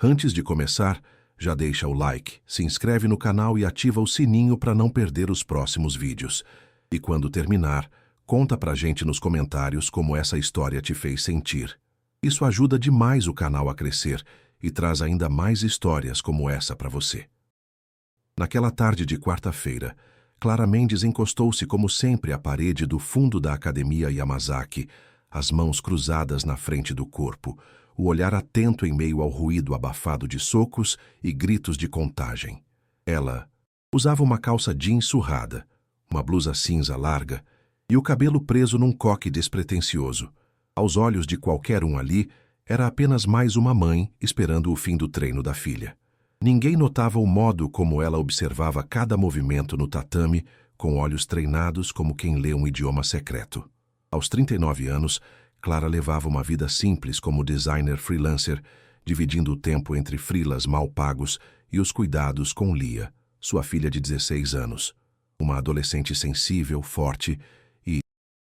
Antes de começar, já deixa o like, se inscreve no canal e ativa o sininho para não perder os próximos vídeos. E quando terminar, conta pra gente nos comentários como essa história te fez sentir. Isso ajuda demais o canal a crescer e traz ainda mais histórias como essa para você. Naquela tarde de quarta-feira, Clara Mendes encostou-se como sempre à parede do fundo da Academia Yamazaki, as mãos cruzadas na frente do corpo, o olhar atento em meio ao ruído abafado de socos e gritos de contagem. Ela usava uma calça jeans surrada, uma blusa cinza larga e o cabelo preso num coque despretensioso. Aos olhos de qualquer um ali, era apenas mais uma mãe esperando o fim do treino da filha. Ninguém notava o modo como ela observava cada movimento no tatame, com olhos treinados como quem lê um idioma secreto. Aos 39 anos, Clara levava uma vida simples como designer freelancer, dividindo o tempo entre freelas mal pagos e os cuidados com Lia, sua filha de 16 anos, uma adolescente sensível, forte e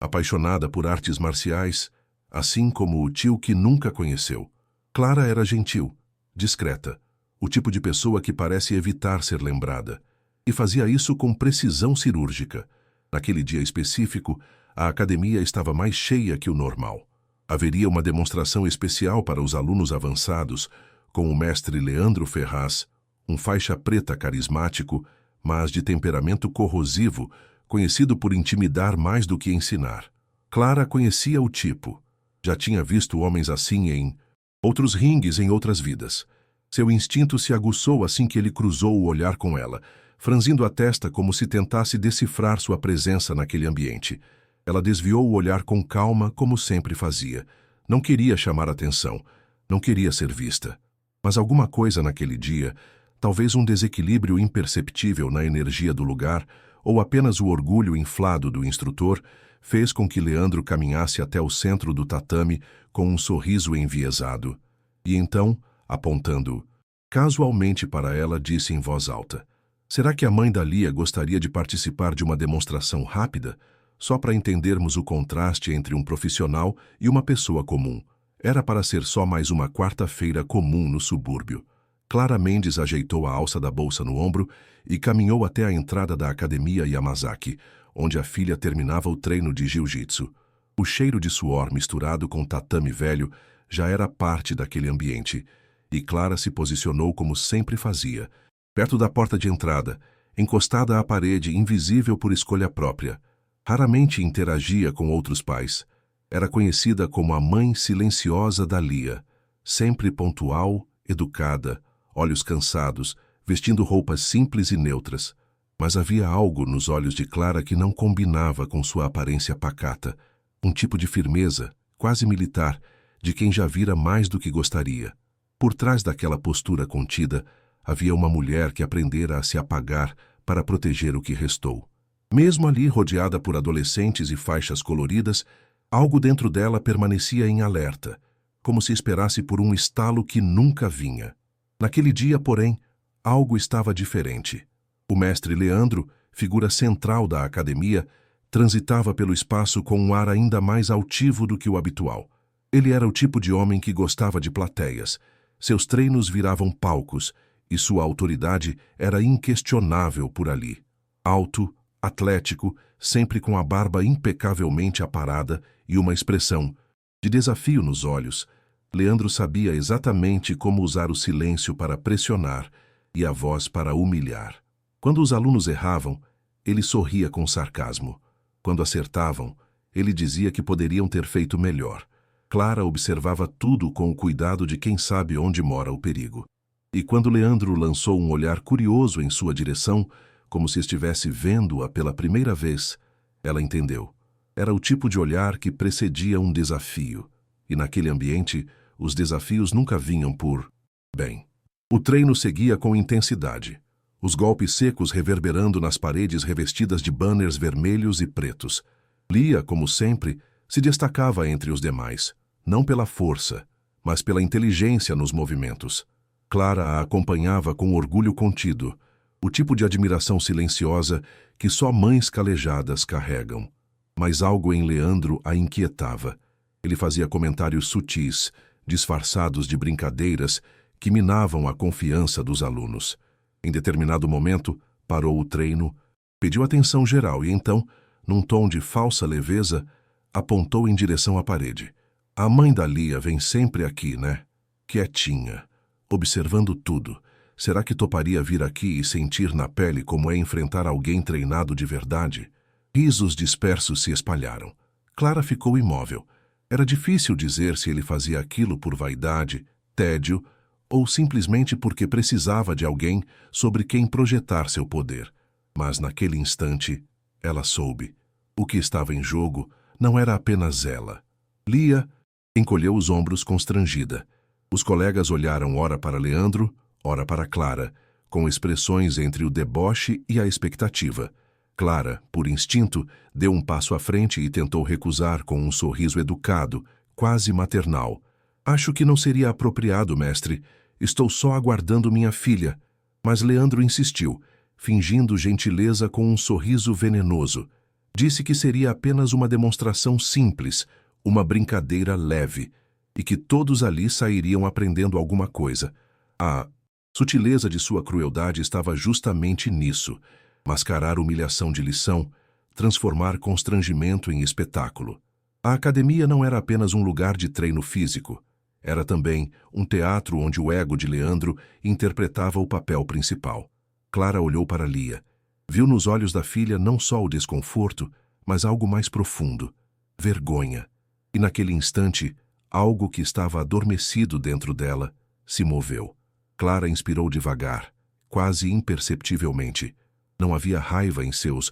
apaixonada por artes marciais, assim como o tio que nunca conheceu. Clara era gentil, discreta, o tipo de pessoa que parece evitar ser lembrada, e fazia isso com precisão cirúrgica. Naquele dia específico, a academia estava mais cheia que o normal. Haveria uma demonstração especial para os alunos avançados, com o mestre Leandro Ferraz, um faixa preta carismático, mas de temperamento corrosivo, conhecido por intimidar mais do que ensinar. Clara conhecia o tipo. Já tinha visto homens assim em outros ringues em outras vidas. Seu instinto se aguçou assim que ele cruzou o olhar com ela, franzindo a testa como se tentasse decifrar sua presença naquele ambiente. Ela desviou o olhar com calma, como sempre fazia. Não queria chamar atenção, não queria ser vista. Mas alguma coisa naquele dia, talvez um desequilíbrio imperceptível na energia do lugar, ou apenas o orgulho inflado do instrutor, fez com que Leandro caminhasse até o centro do tatame com um sorriso enviesado. E então, apontando casualmente para ela, disse em voz alta: "Será que a mãe da Lia gostaria de participar de uma demonstração rápida? Só para entendermos o contraste entre um profissional e uma pessoa comum. Era para ser só mais uma quarta-feira comum no subúrbio." Clara Mendes ajeitou a alça da bolsa no ombro e caminhou até a entrada da Academia Yamazaki, onde a filha terminava o treino de jiu-jitsu. O cheiro de suor misturado com tatame velho já era parte daquele ambiente, e Clara se posicionou como sempre fazia, perto da porta de entrada, encostada à parede, invisível por escolha própria. Raramente interagia com outros pais. Era conhecida como a mãe silenciosa da Lia, sempre pontual, educada, olhos cansados, vestindo roupas simples e neutras. Mas havia algo nos olhos de Clara que não combinava com sua aparência pacata, um tipo de firmeza, quase militar, de quem já vira mais do que gostaria. Por trás daquela postura contida, havia uma mulher que aprendera a se apagar para proteger o que restou. Mesmo ali, rodeada por adolescentes e faixas coloridas, algo dentro dela permanecia em alerta, como se esperasse por um estalo que nunca vinha. Naquele dia, porém, algo estava diferente. O mestre Leandro, figura central da academia, transitava pelo espaço com um ar ainda mais altivo do que o habitual. Ele era o tipo de homem que gostava de plateias. Seus treinos viravam palcos, e sua autoridade era inquestionável por ali. Alto, atlético, sempre com a barba impecavelmente aparada e uma expressão de desafio nos olhos, Leandro sabia exatamente como usar o silêncio para pressionar e a voz para humilhar. Quando os alunos erravam, ele sorria com sarcasmo. Quando acertavam, ele dizia que poderiam ter feito melhor. Clara observava tudo com o cuidado de quem sabe onde mora o perigo. E quando Leandro lançou um olhar curioso em sua direção, como se estivesse vendo-a pela primeira vez, ela entendeu. Era o tipo de olhar que precedia um desafio. E naquele ambiente, os desafios nunca vinham por bem. O treino seguia com intensidade, os golpes secos reverberando nas paredes revestidas de banners vermelhos e pretos. Lia, como sempre, se destacava entre os demais, não pela força, mas pela inteligência nos movimentos. Clara a acompanhava com orgulho contido, o tipo de admiração silenciosa que só mães calejadas carregam. Mas algo em Leandro a inquietava. Ele fazia comentários sutis, disfarçados de brincadeiras, que minavam a confiança dos alunos. Em determinado momento, parou o treino, pediu atenção geral e então, num tom de falsa leveza, apontou em direção à parede. A mãe da Lia vem sempre aqui, né? Quietinha, observando tudo. Será que toparia vir aqui e sentir na pele como é enfrentar alguém treinado de verdade? Risos dispersos se espalharam. Clara ficou imóvel. Era difícil dizer se ele fazia aquilo por vaidade, tédio ou simplesmente porque precisava de alguém sobre quem projetar seu poder. Mas naquele instante, ela soube. O que estava em jogo não era apenas ela. Lia encolheu os ombros constrangida. Os colegas olharam ora para Leandro, ora para Clara, com expressões entre o deboche e a expectativa. Clara, por instinto, deu um passo à frente e tentou recusar com um sorriso educado, quase maternal. Acho que não seria apropriado, mestre. Estou só aguardando minha filha. Mas Leandro insistiu, fingindo gentileza com um sorriso venenoso. Disse que seria apenas uma demonstração simples, uma brincadeira leve, e que todos ali sairiam aprendendo alguma coisa. A sutileza de sua crueldade estava justamente nisso: mascarar humilhação de lição, transformar constrangimento em espetáculo. A academia não era apenas um lugar de treino físico. Era também um teatro onde o ego de Leandro interpretava o papel principal. Clara olhou para Lia. Viu nos olhos da filha não só o desconforto, mas algo mais profundo: vergonha. E naquele instante, algo que estava adormecido dentro dela se moveu. Clara inspirou devagar, quase imperceptivelmente. Não havia raiva em seus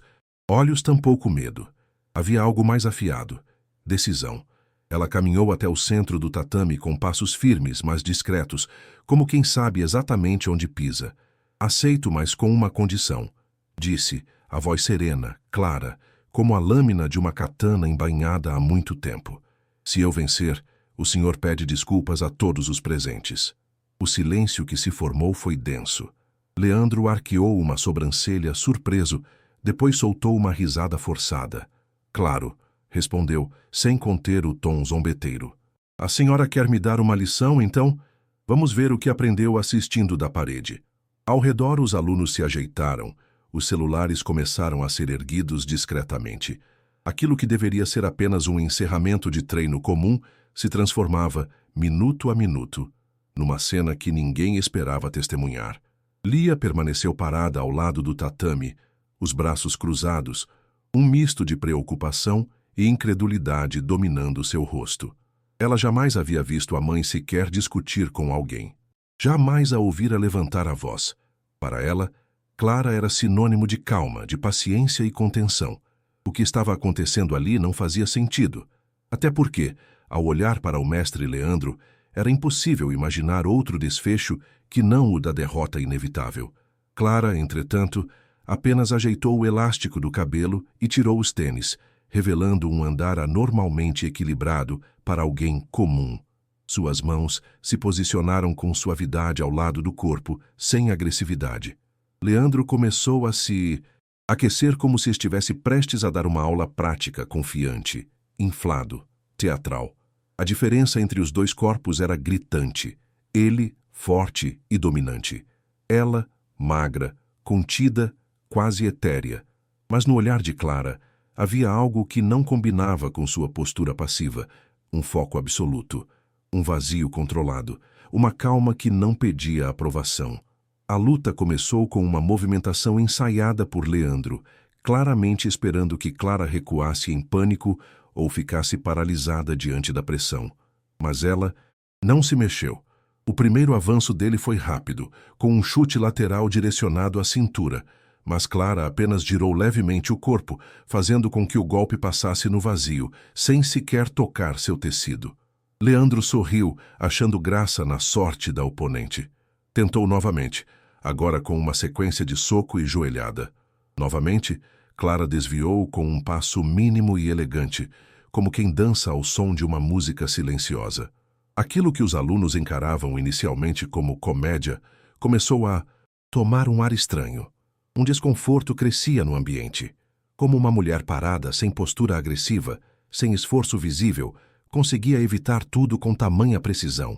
olhos, tampouco medo. Havia algo mais afiado: decisão. Ela caminhou até o centro do tatame com passos firmes, mas discretos, como quem sabe exatamente onde pisa. Aceito, mas com uma condição, disse, a voz serena, clara, como a lâmina de uma katana embainhada há muito tempo. Se eu vencer, o senhor pede desculpas a todos os presentes. O silêncio que se formou foi denso. Leandro arqueou uma sobrancelha, surpreso, depois soltou uma risada forçada. Claro, respondeu, sem conter o tom zombeteiro. A senhora quer me dar uma lição, então? Vamos ver o que aprendeu assistindo da parede. Ao redor, os alunos se ajeitaram. Os celulares começaram a ser erguidos discretamente. Aquilo que deveria ser apenas um encerramento de treino comum se transformava, minuto a minuto, numa cena que ninguém esperava testemunhar. Lia permaneceu parada ao lado do tatame, os braços cruzados, um misto de preocupação e incredulidade dominando seu rosto. Ela jamais havia visto a mãe sequer discutir com alguém. Jamais a ouvira levantar a voz. Para ela, Clara era sinônimo de calma, de paciência e contenção. O que estava acontecendo ali não fazia sentido. Até porque, ao olhar para o mestre Leandro, era impossível imaginar outro desfecho que não o da derrota inevitável. Clara, entretanto, apenas ajeitou o elástico do cabelo e tirou os tênis, revelando um andar anormalmente equilibrado para alguém comum. Suas mãos se posicionaram com suavidade ao lado do corpo, sem agressividade. Leandro começou a se aquecer como se estivesse prestes a dar uma aula prática, confiante, inflado, teatral. A diferença entre os dois corpos era gritante. Ele, forte e dominante. Ela, magra, contida, quase etérea. Mas no olhar de Clara, havia algo que não combinava com sua postura passiva, um foco absoluto, um vazio controlado, uma calma que não pedia aprovação. A luta começou com uma movimentação ensaiada por Leandro, claramente esperando que Clara recuasse em pânico ou ficasse paralisada diante da pressão. Mas ela não se mexeu. O primeiro avanço dele foi rápido, com um chute lateral direcionado à cintura, mas Clara apenas girou levemente o corpo, fazendo com que o golpe passasse no vazio, sem sequer tocar seu tecido. Leandro sorriu, achando graça na sorte da oponente. Tentou novamente, agora com uma sequência de soco e joelhada. Novamente, Clara desviou com um passo mínimo e elegante, como quem dança ao som de uma música silenciosa. Aquilo que os alunos encaravam inicialmente como comédia começou a tomar um ar estranho. Um desconforto crescia no ambiente. Como uma mulher parada, sem postura agressiva, sem esforço visível, conseguia evitar tudo com tamanha precisão.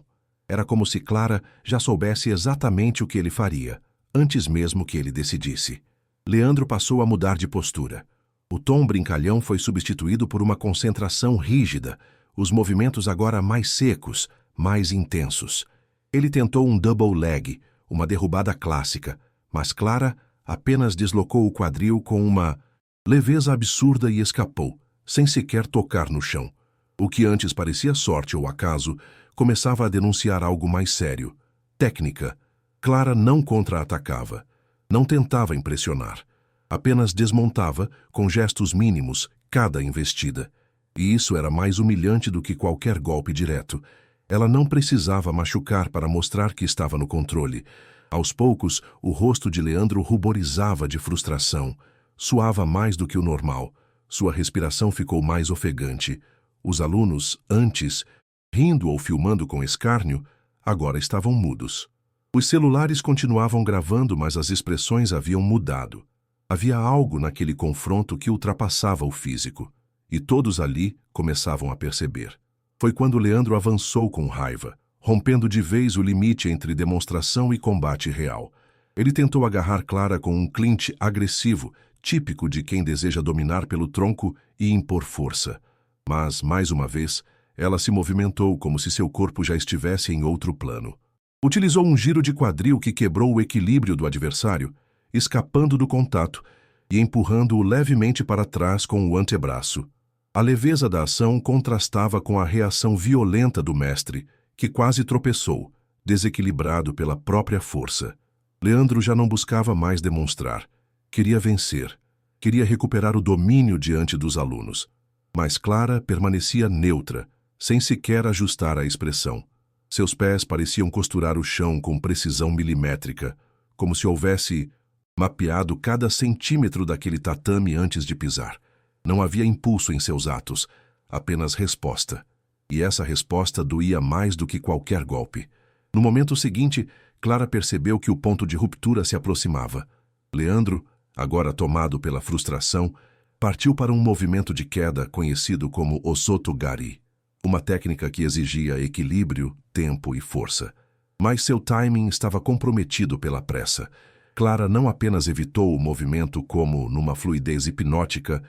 Era como se Clara já soubesse exatamente o que ele faria, antes mesmo que ele decidisse. Leandro passou a mudar de postura. O tom brincalhão foi substituído por uma concentração rígida, os movimentos agora mais secos, mais intensos. Ele tentou um double leg, uma derrubada clássica, mas Clara apenas deslocou o quadril com uma leveza absurda e escapou, sem sequer tocar no chão. O que antes parecia sorte ou acaso, começava a denunciar algo mais sério. Técnica. Clara não contra-atacava. Não tentava impressionar. Apenas desmontava, com gestos mínimos, cada investida. E isso era mais humilhante do que qualquer golpe direto. Ela não precisava machucar para mostrar que estava no controle. Aos poucos, o rosto de Leandro ruborizava de frustração. Suava mais do que o normal. Sua respiração ficou mais ofegante. Os alunos, antes, rindo ou filmando com escárnio, agora estavam mudos. Os celulares continuavam gravando, mas as expressões haviam mudado. Havia algo naquele confronto que ultrapassava o físico. E todos ali começavam a perceber. Foi quando Leandro avançou com raiva, rompendo de vez o limite entre demonstração e combate real. Ele tentou agarrar Clara com um clinch agressivo, típico de quem deseja dominar pelo tronco e impor força. Mas, mais uma vez, ela se movimentou como se seu corpo já estivesse em outro plano. Utilizou um giro de quadril que quebrou o equilíbrio do adversário, escapando do contato e empurrando-o levemente para trás com o antebraço. A leveza da ação contrastava com a reação violenta do mestre, que quase tropeçou, desequilibrado pela própria força. Leandro já não buscava mais demonstrar. Queria vencer. Queria recuperar o domínio diante dos alunos. Mas Clara permanecia neutra, sem sequer ajustar a expressão. Seus pés pareciam costurar o chão com precisão milimétrica, como se houvesse mapeado cada centímetro daquele tatame antes de pisar. Não havia impulso em seus atos, apenas resposta. E essa resposta doía mais do que qualquer golpe. No momento seguinte, Clara percebeu que o ponto de ruptura se aproximava. Leandro, agora tomado pela frustração, partiu para um movimento de queda conhecido como Osoto-gari, uma técnica que exigia equilíbrio, tempo e força. Mas seu timing estava comprometido pela pressa. Clara não apenas evitou o movimento como numa fluidez hipnótica,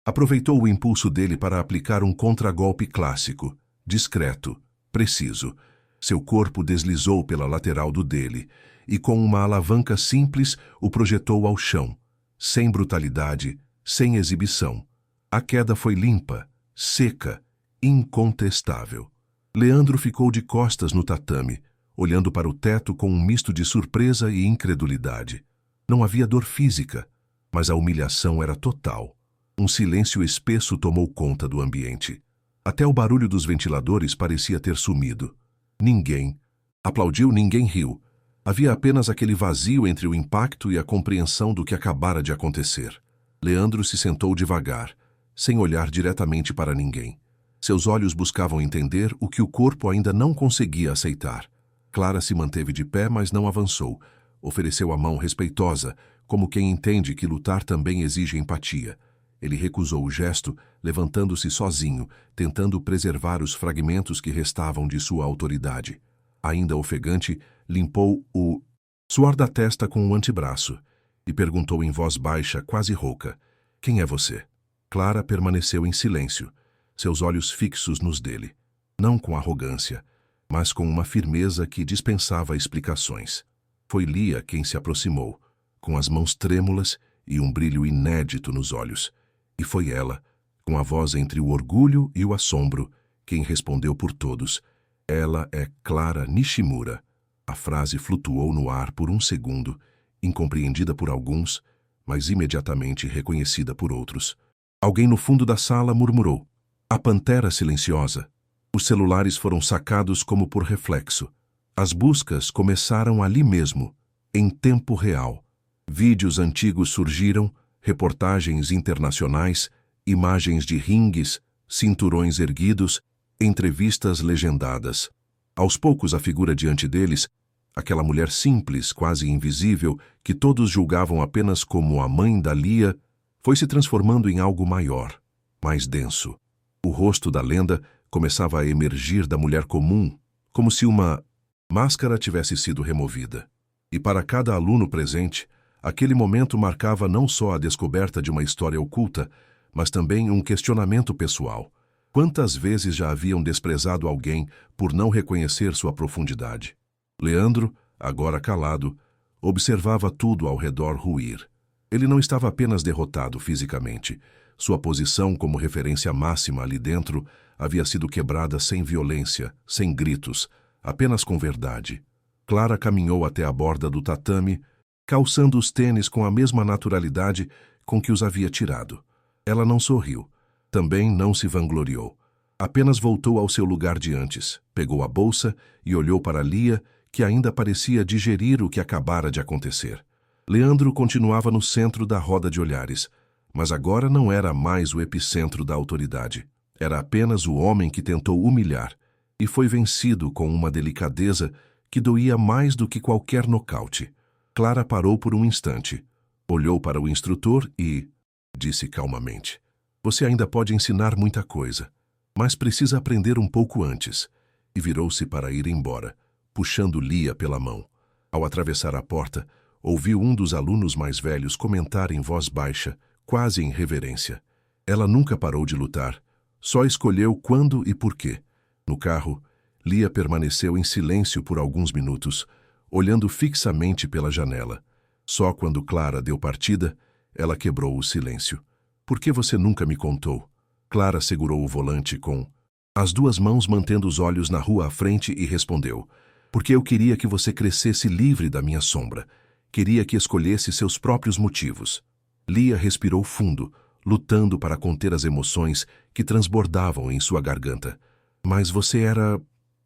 aproveitou o impulso dele para aplicar um contragolpe clássico, discreto, preciso. Seu corpo deslizou pela lateral do dele e, com uma alavanca simples, o projetou ao chão, sem brutalidade, sem exibição. A queda foi limpa, seca, incontestável. Leandro ficou de costas no tatame, olhando para o teto com um misto de surpresa e incredulidade. Não havia dor física, mas a humilhação era total. Um silêncio espesso tomou conta do ambiente. Até o barulho dos ventiladores parecia ter sumido. Ninguém aplaudiu, ninguém riu. Havia apenas aquele vazio entre o impacto e a compreensão do que acabara de acontecer. Leandro se sentou devagar, sem olhar diretamente para ninguém. Seus olhos buscavam entender o que o corpo ainda não conseguia aceitar. Clara se manteve de pé, mas não avançou. Ofereceu a mão respeitosa, como quem entende que lutar também exige empatia. Ele recusou o gesto, levantando-se sozinho, tentando preservar os fragmentos que restavam de sua autoridade. Ainda ofegante, limpou o suor da testa com o antebraço e perguntou em voz baixa, quase rouca: "Quem é você?" Clara permaneceu em silêncio, seus olhos fixos nos dele, não com arrogância, mas com uma firmeza que dispensava explicações. Foi Lia quem se aproximou, com as mãos trêmulas e um brilho inédito nos olhos. E foi ela, com a voz entre o orgulho e o assombro, quem respondeu por todos: "Ela é Clara Nishimura." A frase flutuou no ar por um segundo, incompreendida por alguns, mas imediatamente reconhecida por outros. Alguém no fundo da sala murmurou: "A pantera silenciosa." Os celulares foram sacados como por reflexo. As buscas começaram ali mesmo, em tempo real. Vídeos antigos surgiram, reportagens internacionais, imagens de ringues, cinturões erguidos, entrevistas legendadas. Aos poucos, a figura diante deles, aquela mulher simples, quase invisível, que todos julgavam apenas como a mãe da Lia, foi se transformando em algo maior, mais denso. O rosto da lenda começava a emergir da mulher comum, como se uma máscara tivesse sido removida. E para cada aluno presente, aquele momento marcava não só a descoberta de uma história oculta, mas também um questionamento pessoal. Quantas vezes já haviam desprezado alguém por não reconhecer sua profundidade? Leandro, agora calado, observava tudo ao redor ruir. Ele não estava apenas derrotado fisicamente. Sua posição como referência máxima ali dentro havia sido quebrada sem violência, sem gritos, apenas com verdade. Clara caminhou até a borda do tatame, calçando os tênis com a mesma naturalidade com que os havia tirado. Ela não sorriu. Também não se vangloriou. Apenas voltou ao seu lugar de antes, pegou a bolsa e olhou para Lia, que ainda parecia digerir o que acabara de acontecer. Leandro continuava no centro da roda de olhares, mas agora não era mais o epicentro da autoridade. Era apenas o homem que tentou humilhar, e foi vencido com uma delicadeza que doía mais do que qualquer nocaute. Clara parou por um instante, olhou para o instrutor e disse calmamente: "Você ainda pode ensinar muita coisa, mas precisa aprender um pouco antes." E virou-se para ir embora, puxando Lia pela mão. Ao atravessar a porta, ouviu um dos alunos mais velhos comentar em voz baixa, quase em reverência: "Ela nunca parou de lutar, só escolheu quando e por quê." No carro, Lia permaneceu em silêncio por alguns minutos, olhando fixamente pela janela. Só quando Clara deu partida, ela quebrou o silêncio. "Por que você nunca me contou?" Clara segurou o volante com as duas mãos, mantendo os olhos na rua à frente, e respondeu: "Porque eu queria que você crescesse livre da minha sombra. Queria que escolhesse seus próprios motivos." Lia respirou fundo, lutando para conter as emoções que transbordavam em sua garganta. "Mas você era...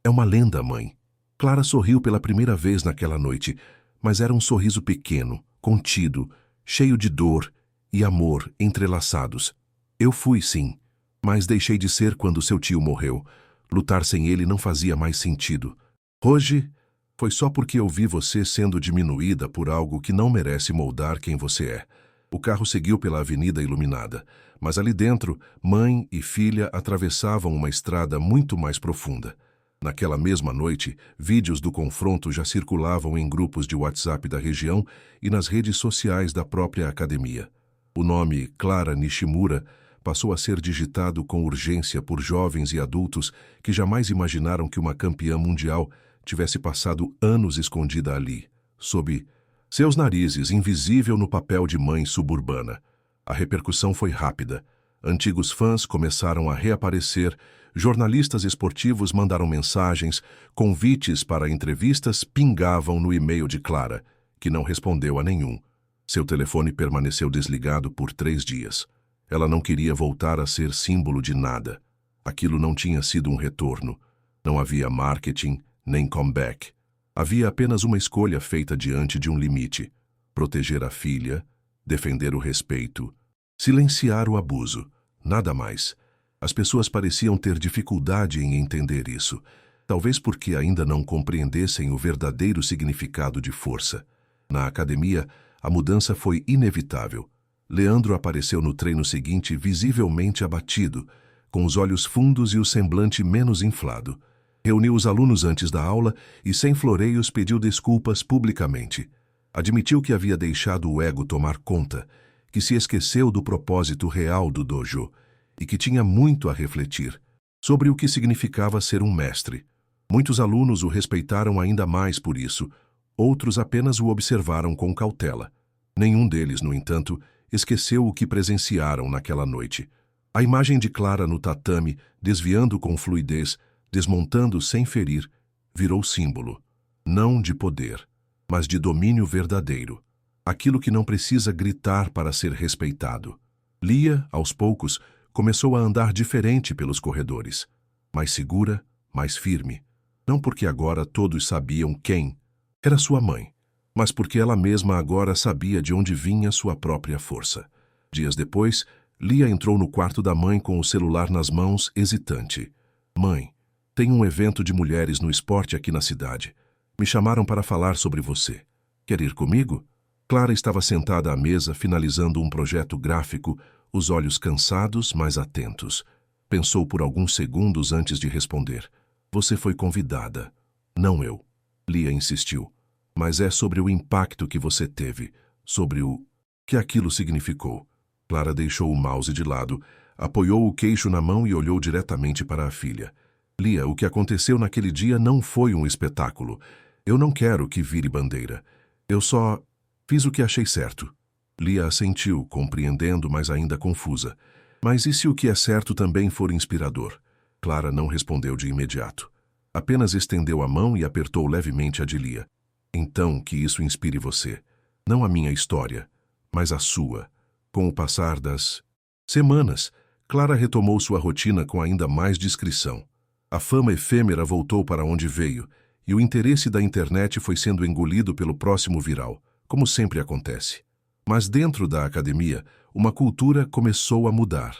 é uma lenda, mãe." Clara sorriu pela primeira vez naquela noite, mas era um sorriso pequeno, contido, cheio de dor e amor entrelaçados. "Eu fui, sim, mas deixei de ser quando seu tio morreu. Lutar sem ele não fazia mais sentido. Hoje, foi só porque eu vi você sendo diminuída por algo que não merece moldar quem você é." O carro seguiu pela avenida iluminada, mas ali dentro, mãe e filha atravessavam uma estrada muito mais profunda. Naquela mesma noite, vídeos do confronto já circulavam em grupos de WhatsApp da região e nas redes sociais da própria academia. O nome Clara Nishimura passou a ser digitado com urgência por jovens e adultos que jamais imaginaram que uma campeã mundial tivesse passado anos escondida ali, sob seus narizes, invisível no papel de mãe suburbana. A repercussão foi rápida. Antigos fãs começaram a reaparecer, jornalistas esportivos mandaram mensagens, convites para entrevistas pingavam no e-mail de Clara, que não respondeu a nenhum. Seu telefone permaneceu desligado por 3 dias. Ela não queria voltar a ser símbolo de nada. Aquilo não tinha sido um retorno. Não havia marketing, nem comeback. Havia apenas uma escolha feita diante de um limite: proteger a filha, defender o respeito, silenciar o abuso, nada mais. As pessoas pareciam ter dificuldade em entender isso, talvez porque ainda não compreendessem o verdadeiro significado de força. Na academia, a mudança foi inevitável. Leandro apareceu no treino seguinte visivelmente abatido, com os olhos fundos e o semblante menos inflado. Reuniu os alunos antes da aula e, sem floreios, pediu desculpas publicamente. Admitiu que havia deixado o ego tomar conta, que se esqueceu do propósito real do dojo e que tinha muito a refletir sobre o que significava ser um mestre. Muitos alunos o respeitaram ainda mais por isso, outros apenas o observaram com cautela. Nenhum deles, no entanto, esqueceu o que presenciaram naquela noite. A imagem de Clara no tatame, desviando com fluidez, desmontando sem ferir, virou símbolo, não de poder, mas de domínio verdadeiro. Aquilo que não precisa gritar para ser respeitado. Lia, aos poucos, começou a andar diferente pelos corredores, mais segura, mais firme. Não porque agora todos sabiam quem era sua mãe, mas porque ela mesma agora sabia de onde vinha sua própria força. Dias depois, Lia entrou no quarto da mãe com o celular nas mãos, hesitante. "Mãe, tem um evento de mulheres no esporte aqui na cidade. Me chamaram para falar sobre você. Quer ir comigo?" Clara estava sentada à mesa, finalizando um projeto gráfico, os olhos cansados, mas atentos. Pensou por alguns segundos antes de responder. "Você foi convidada, não eu." Lia insistiu. Mas é sobre o impacto que você teve, sobre o que aquilo significou. Clara deixou o mouse de lado, apoiou o queixo na mão e olhou diretamente para a filha. Lia, o que aconteceu naquele dia não foi um espetáculo. Eu não quero que vire bandeira. Eu só fiz o que achei certo. Lia assentiu, compreendendo, mas ainda confusa. Mas e se o que é certo também for inspirador? Clara não respondeu de imediato. Apenas estendeu a mão e apertou levemente a de Lia. Então, que isso inspire você. Não a minha história, mas a sua. Com o passar das semanas, Clara retomou sua rotina com ainda mais discrição. A fama efêmera voltou para onde veio, e o interesse da internet foi sendo engolido pelo próximo viral, como sempre acontece. Mas dentro da academia, uma cultura começou a mudar.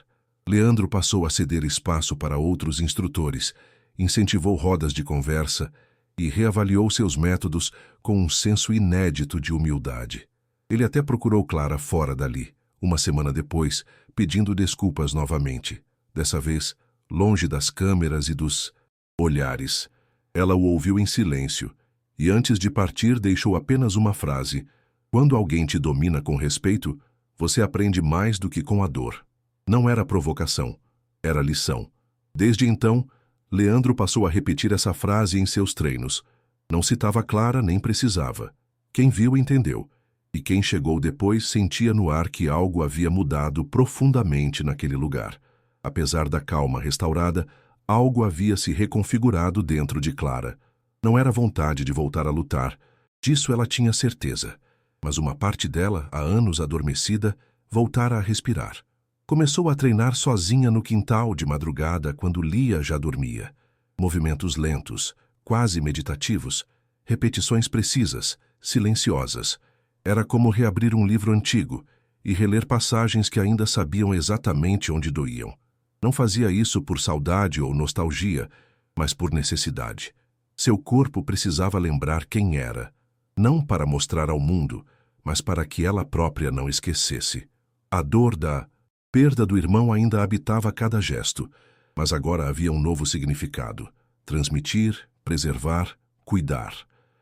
Leandro passou a ceder espaço para outros instrutores, incentivou rodas de conversa e reavaliou seus métodos com um senso inédito de humildade. Ele até procurou Clara fora dali, uma semana depois, pedindo desculpas novamente. Dessa vez, longe das câmeras e dos olhares. Ela o ouviu em silêncio, e antes de partir deixou apenas uma frase: quando alguém te domina com respeito, você aprende mais do que com a dor. Não era provocação, era lição. Desde então, Leandro passou a repetir essa frase em seus treinos. Não citava Clara nem precisava. Quem viu entendeu, e quem chegou depois sentia no ar que algo havia mudado profundamente naquele lugar. Apesar da calma restaurada, algo havia se reconfigurado dentro de Clara. Não era vontade de voltar a lutar, disso ela tinha certeza. Mas uma parte dela, há anos adormecida, voltara a respirar. Começou a treinar sozinha no quintal de madrugada quando Lia já dormia. Movimentos lentos, quase meditativos, repetições precisas, silenciosas. Era como reabrir um livro antigo e reler passagens que ainda sabiam exatamente onde doíam. Não fazia isso por saudade ou nostalgia, mas por necessidade. Seu corpo precisava lembrar quem era, não para mostrar ao mundo, mas para que ela própria não esquecesse. A dor da perda do irmão ainda habitava cada gesto, mas agora havia um novo significado: transmitir, preservar, cuidar.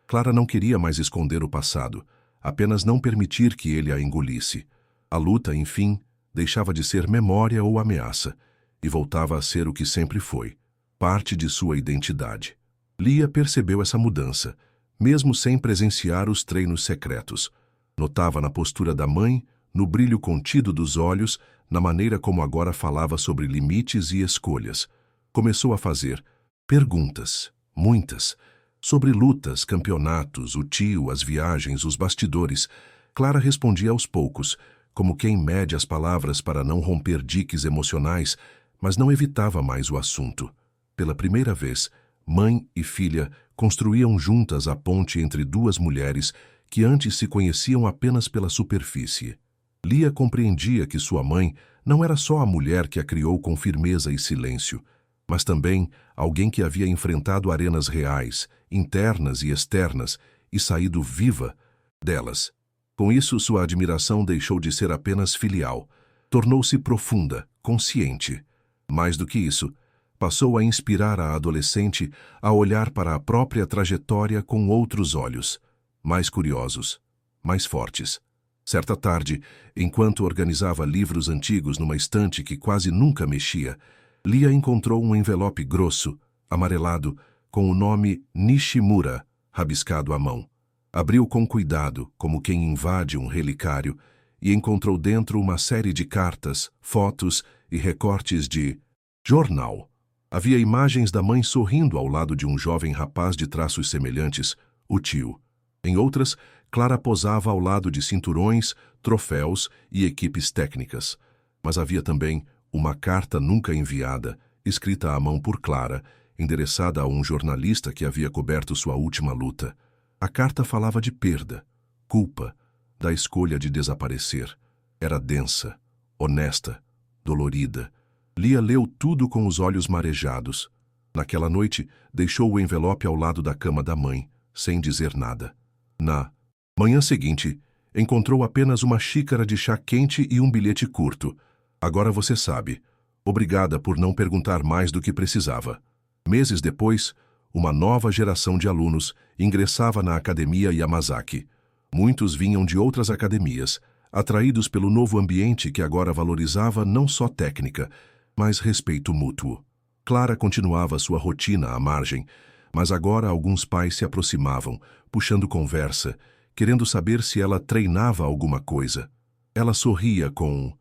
Clara não queria mais esconder o passado, apenas não permitir que ele a engolisse. A luta, enfim, deixava de ser memória ou ameaça, e voltava a ser o que sempre foi, parte de sua identidade. Lia percebeu essa mudança, mesmo sem presenciar os treinos secretos. Notava na postura da mãe, no brilho contido dos olhos, na maneira como agora falava sobre limites e escolhas. Começou a fazer perguntas, muitas, sobre lutas, campeonatos, o tio, as viagens, os bastidores. Clara respondia aos poucos, como quem mede as palavras para não romper diques emocionais, mas não evitava mais o assunto. Pela primeira vez, mãe e filha construíam juntas a ponte entre duas mulheres que antes se conheciam apenas pela superfície. Lia compreendia que sua mãe não era só a mulher que a criou com firmeza e silêncio, mas também alguém que havia enfrentado arenas reais, internas e externas, e saído viva delas. Com isso, sua admiração deixou de ser apenas filial, tornou-se profunda, consciente. Mais do que isso, passou a inspirar a adolescente a olhar para a própria trajetória com outros olhos, mais curiosos, mais fortes. Certa tarde, enquanto organizava livros antigos numa estante que quase nunca mexia, Lia encontrou um envelope grosso, amarelado, com o nome Nishimura rabiscado à mão. Abriu com cuidado, como quem invade um relicário, e encontrou dentro uma série de cartas, fotos e recortes de jornal. Havia imagens da mãe sorrindo ao lado de um jovem rapaz de traços semelhantes, o tio. Em outras, Clara posava ao lado de cinturões, troféus e equipes técnicas. Mas havia também uma carta nunca enviada, escrita à mão por Clara, endereçada a um jornalista que havia coberto sua última luta. A carta falava de perda, culpa, da escolha de desaparecer. Era densa, honesta, dolorida. Lia leu tudo com os olhos marejados. Naquela noite, deixou o envelope ao lado da cama da mãe, sem dizer nada. Na manhã seguinte, encontrou apenas uma xícara de chá quente e um bilhete curto. Agora você sabe. Obrigada por não perguntar mais do que precisava. Meses depois, uma nova geração de alunos ingressava na Academia Yamazaki. Muitos vinham de outras academias, atraídos pelo novo ambiente que agora valorizava não só técnica, mas respeito mútuo. Clara continuava sua rotina à margem, mas agora alguns pais se aproximavam, puxando conversa, querendo saber se ela treinava alguma coisa. Ela sorria com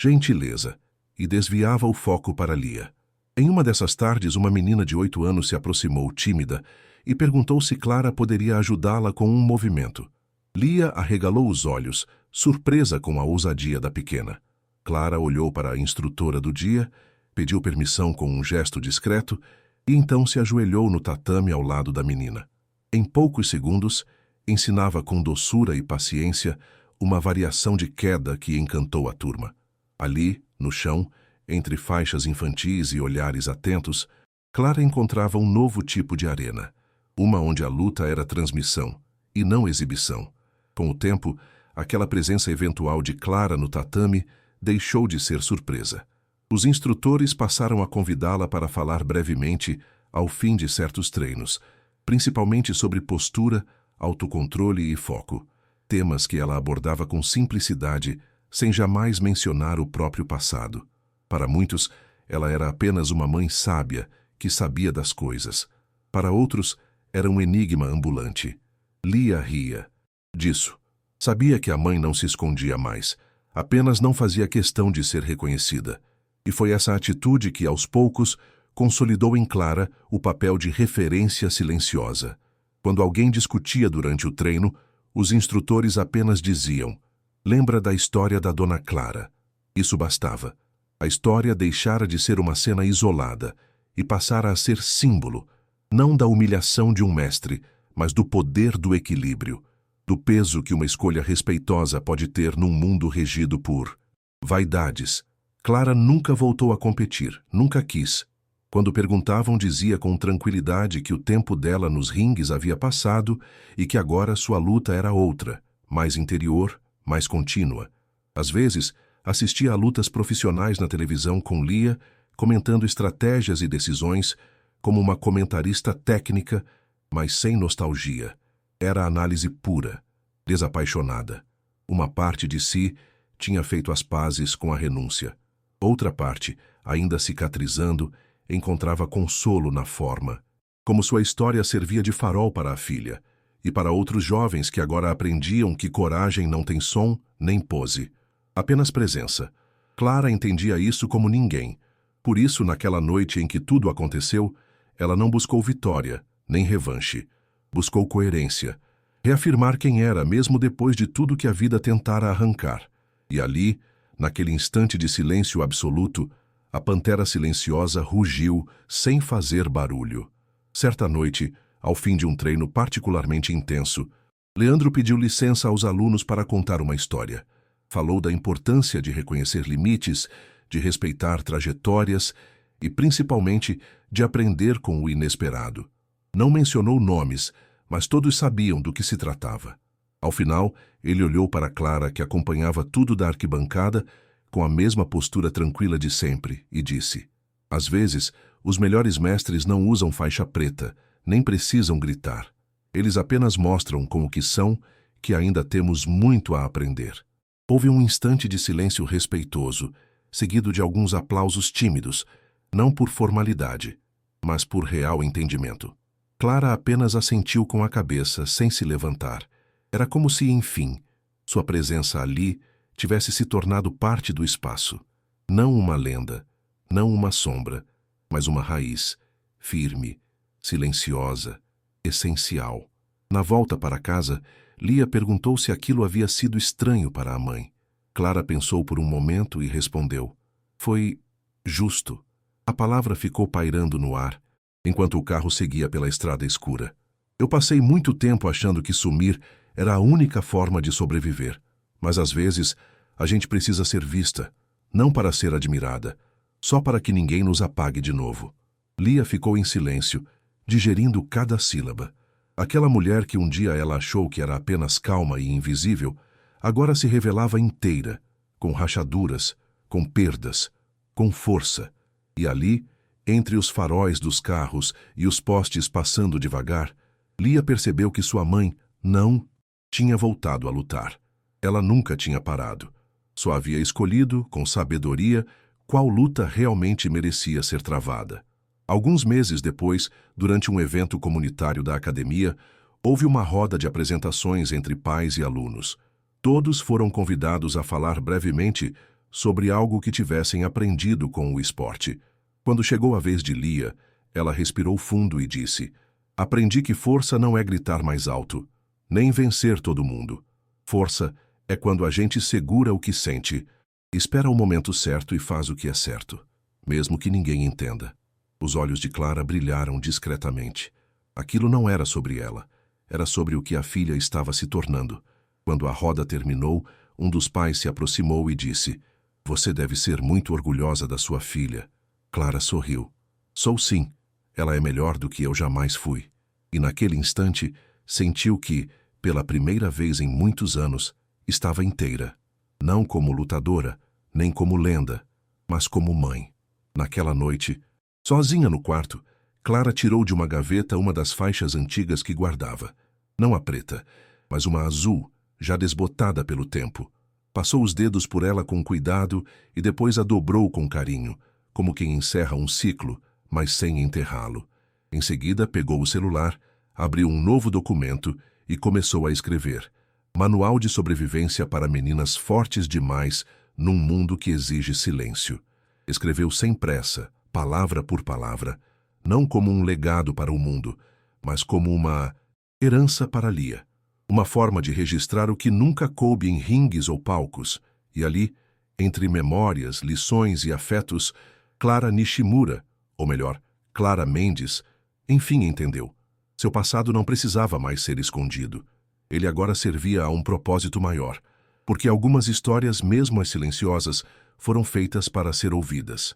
gentileza e desviava o foco para Lia. Em uma dessas tardes, uma menina de 8 anos se aproximou tímida e perguntou se Clara poderia ajudá-la com um movimento. Lia arregalou os olhos, surpresa com a ousadia da pequena. Clara olhou para a instrutora do dia, pediu permissão com um gesto discreto e então se ajoelhou no tatame ao lado da menina. Em poucos segundos, ensinava com doçura e paciência uma variação de queda que encantou a turma. Ali, no chão, entre faixas infantis e olhares atentos, Clara encontrava um novo tipo de arena, uma onde a luta era transmissão e não exibição. Com o tempo, aquela presença eventual de Clara no tatame deixou de ser surpresa. Os instrutores passaram a convidá-la para falar brevemente ao fim de certos treinos, principalmente sobre postura, autocontrole e foco, temas que ela abordava com simplicidade, sem jamais mencionar o próprio passado. Para muitos, ela era apenas uma mãe sábia que sabia das coisas. Para outros, era um enigma ambulante. Lia ria disso. Sabia que a mãe não se escondia mais, apenas não fazia questão de ser reconhecida. E foi essa atitude que, aos poucos, consolidou em Clara o papel de referência silenciosa. Quando alguém discutia durante o treino, os instrutores apenas diziam: "Lembra da história da Dona Clara?" Isso bastava. A história deixara de ser uma cena isolada e passara a ser símbolo, não da humilhação de um mestre, mas do poder do equilíbrio, do peso que uma escolha respeitosa pode ter num mundo regido por vaidades. Clara nunca voltou a competir, nunca quis. Quando perguntavam, dizia com tranquilidade que o tempo dela nos ringues havia passado e que agora sua luta era outra, mais interior, mais contínua. Às vezes, assistia a lutas profissionais na televisão com Lia, comentando estratégias e decisões, como uma comentarista técnica, mas sem nostalgia. Era análise pura, desapaixonada. Uma parte de si tinha feito as pazes com a renúncia. Outra parte, ainda cicatrizando, encontrava consolo na forma, como sua história servia de farol para a filha, e para outros jovens que agora aprendiam que coragem não tem som nem pose, apenas presença. Clara entendia isso como ninguém. Por isso, naquela noite em que tudo aconteceu, ela não buscou vitória, nem revanche. Buscou coerência, reafirmar quem era mesmo depois de tudo que a vida tentara arrancar. E ali, naquele instante de silêncio absoluto, a pantera silenciosa rugiu sem fazer barulho. Certa noite, ao fim de um treino particularmente intenso, Leandro pediu licença aos alunos para contar uma história. Falou da importância de reconhecer limites, de respeitar trajetórias e, principalmente, de aprender com o inesperado. Não mencionou nomes, mas todos sabiam do que se tratava. Ao final, ele olhou para Clara, que acompanhava tudo da arquibancada, com a mesma postura tranquila de sempre, e disse: "Às vezes, os melhores mestres não usam faixa preta, nem precisam gritar. Eles apenas mostram com o que são que ainda temos muito a aprender." Houve um instante de silêncio respeitoso, seguido de alguns aplausos tímidos, não por formalidade, mas por real entendimento. Clara apenas assentiu com a cabeça, sem se levantar. Era como se, enfim, sua presença ali tivesse se tornado parte do espaço. Não uma lenda, não uma sombra, mas uma raiz, firme, silenciosa, essencial. Na volta para casa, Lia perguntou se aquilo havia sido estranho para a mãe. Clara pensou por um momento e respondeu: "Foi justo." A palavra ficou pairando no ar, enquanto o carro seguia pela estrada escura. "Eu passei muito tempo achando que sumir era a única forma de sobreviver. Mas às vezes, a gente precisa ser vista, não para ser admirada, só para que ninguém nos apague de novo." Lia ficou em silêncio, digerindo cada sílaba. Aquela mulher que um dia ela achou que era apenas calma e invisível, agora se revelava inteira, com rachaduras, com perdas, com força. E ali, Entre os faróis dos carros e os postes passando devagar, Lia percebeu que sua mãe não tinha voltado a lutar. Ela nunca tinha parado. Só havia escolhido, com sabedoria, qual luta realmente merecia ser travada. Alguns meses depois, durante um evento comunitário da academia, houve uma roda de apresentações entre pais e alunos. Todos foram convidados a falar brevemente sobre algo que tivessem aprendido com o esporte. Quando chegou a vez de Lia, ela respirou fundo e disse: "Aprendi que força não é gritar mais alto, nem vencer todo mundo. Força é quando a gente segura o que sente, espera o momento certo e faz o que é certo, mesmo que ninguém entenda." Os olhos de Clara brilharam discretamente. Aquilo não era sobre ela, era sobre o que a filha estava se tornando. Quando a roda terminou, um dos pais se aproximou e disse: "Você deve ser muito orgulhosa da sua filha." Clara sorriu. "Sou sim. Ela é melhor do que eu jamais fui." E naquele instante, sentiu que, pela primeira vez em muitos anos, estava inteira. Não como lutadora, nem como lenda, mas como mãe. Naquela noite, sozinha no quarto, Clara tirou de uma gaveta uma das faixas antigas que guardava. Não a preta, mas uma azul, já desbotada pelo tempo. Passou os dedos por ela com cuidado e depois a dobrou com carinho, como quem encerra um ciclo, mas sem enterrá-lo. Em seguida, pegou o celular, abriu um novo documento e começou a escrever: "Manual de sobrevivência para meninas fortes demais num mundo que exige silêncio." Escreveu sem pressa, palavra por palavra, não como um legado para o mundo, mas como uma herança para Lia. Uma forma de registrar o que nunca coube em ringues ou palcos. E ali, entre memórias, lições e afetos, Clara Nishimura, ou melhor, Clara Mendes, enfim entendeu. Seu passado não precisava mais ser escondido. Ele agora servia a um propósito maior, porque algumas histórias, mesmo as silenciosas, foram feitas para ser ouvidas.